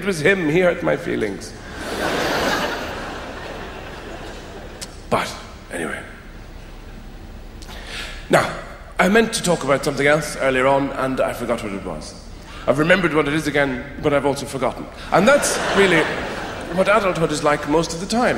was him. He hurt my feelings. But, anyway. Now, I meant to talk about something else earlier on, and I forgot what it was. I've remembered what it is again, but I've also forgotten. And that's really what adulthood is like most of the time.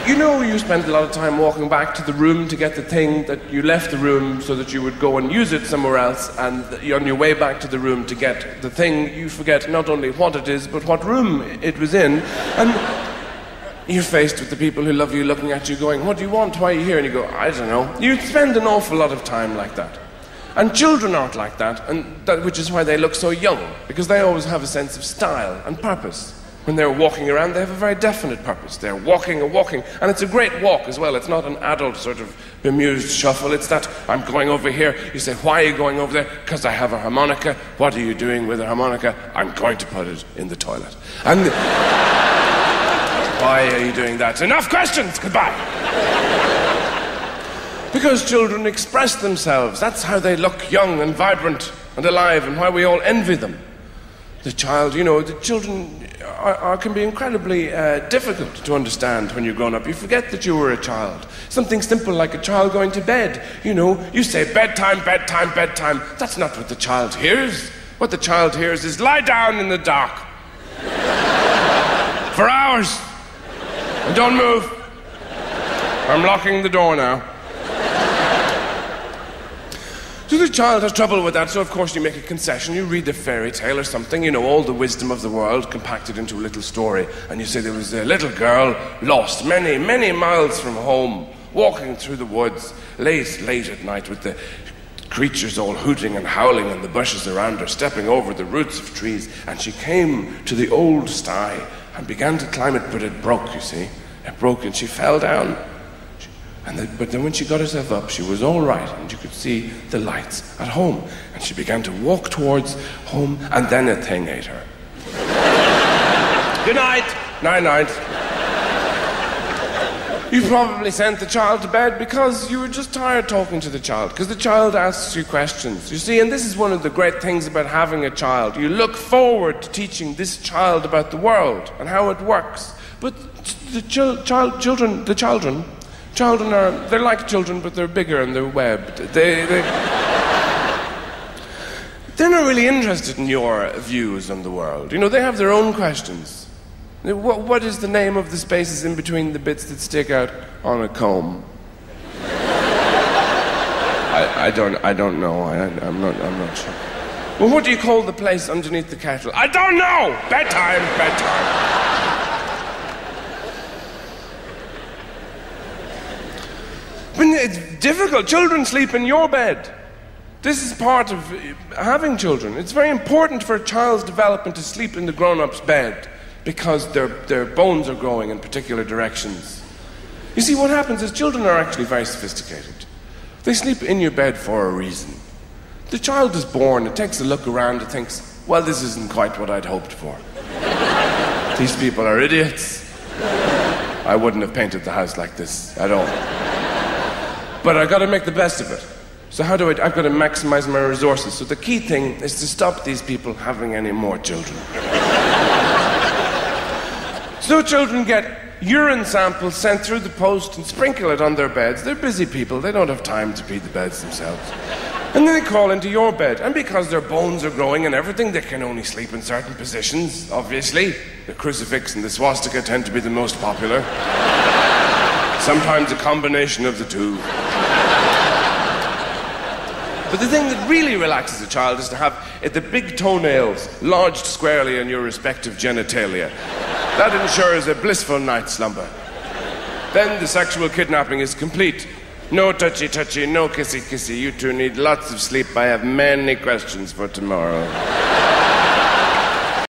You know, you spend a lot of time walking back to the room to get the thing that you left the room so that you would go and use it somewhere else, and on your way back to the room to get the thing, you forget not only what it is, but what room it was in, and you're faced with the people who love you looking at you going, what do you want? Why are you here? And you go, I don't know. You spend an awful lot of time like that. And children aren't like that, which is why they look so young, because they always have a sense of style and purpose. When they're walking around, they have a very definite purpose. They're walking and walking, and it's a great walk as well. It's not an adult sort of bemused shuffle. It's that, I'm going over here. You say, why are you going over there? Because I have a harmonica. What are you doing with a harmonica? I'm going to put it in the toilet. And why are you doing that? Enough questions. Goodbye. Because children express themselves. That's how they look young and vibrant and alive, and why we all envy them. The child, you know, the children can be incredibly difficult to understand when you're grown up. You forget that you were a child. Something simple like a child going to bed. You know, you say bedtime, bedtime, bedtime. That's not what the child hears. What the child hears is lie down in the dark. For hours. And don't move. I'm locking the door now. So the child has trouble with that, so of course you make a concession. You read a fairy tale or something, you know, all the wisdom of the world compacted into a little story. And you say there was a little girl lost many, many miles from home, walking through the woods, late at night with the creatures all hooting and howling in the bushes around her, stepping over the roots of trees. And she came to the old sty and began to climb it, but it broke, you see. It broke and she fell down. But then when she got herself up, she was all right, and you could see the lights at home. And she began to walk towards home, and then a thing ate her. Good night. Night-night. You probably sent the child to bed because you were just tired talking to the child, because the child asks you questions. You see, and this is one of the great things about having a child. You look forward to teaching this child about the world and how it works. But the children they're like children, but they're bigger and they're webbed. They're not really interested in your views on the world. You know, they have their own questions. What is the name of the spaces in between the bits that stick out on a comb? I don't know. I'm not sure. Well, what do you call the place underneath the kettle? I don't know! Bedtime. But it's difficult. Children sleep in your bed. This is part of having children. It's very important for a child's development to sleep in the grown-up's bed because their bones are growing in particular directions. You see, what happens is children are actually very sophisticated. They sleep in your bed for a reason. The child is born, it takes a look around, it thinks, well, this isn't quite what I'd hoped for. These people are idiots. I wouldn't have painted the house like this at all. But I've got to make the best of it. So how do I've got to maximize my resources. So the key thing is to stop these people having any more children. So children get urine samples sent through the post and sprinkle it on their beds. They're busy people. They don't have time to pee the beds themselves. And then they crawl into your bed. And because their bones are growing and everything, they can only sleep in certain positions, obviously. The crucifix and the swastika tend to be the most popular. Sometimes a combination of the two. But the thing that really relaxes a child is to have the big toenails lodged squarely in your respective genitalia. That ensures a blissful night's slumber. Then the sexual kidnapping is complete. No touchy-touchy, no kissy-kissy. You two need lots of sleep. I have many questions for tomorrow.